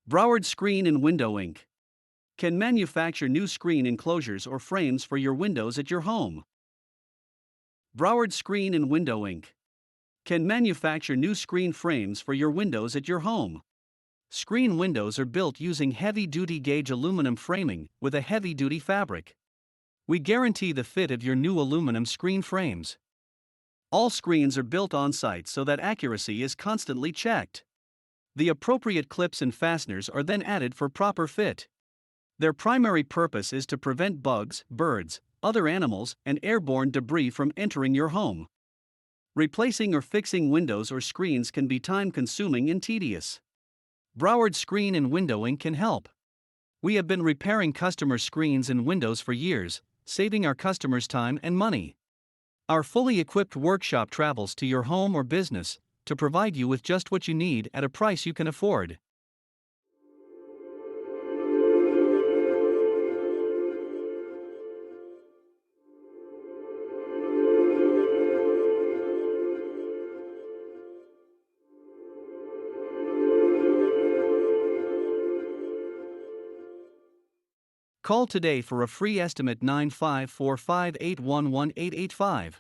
Broward Screen and Window Inc. Can manufacture new screen enclosures or frames for your windows at your home. Broward Screen and Window Inc. Can manufacture new screen frames for your windows at your home. Screen windows are built using heavy-duty gauge aluminum framing with a heavy-duty fabric. We guarantee the fit of your new aluminum screen frames. All screens are built on-site so that accuracy is constantly checked. The appropriate clips and fasteners are then added for proper fit. Their primary purpose is to prevent bugs, birds, other animals, and airborne debris from entering your home. Replacing or fixing windows or screens can be time-consuming and tedious. Broward Screen and Windowing can help. We have been repairing customer screens and windows for years, saving our customers time and money. Our fully equipped workshop travels to your home or business to provide you with just what you need at a price you can afford. Call today for a free estimate 95458118885.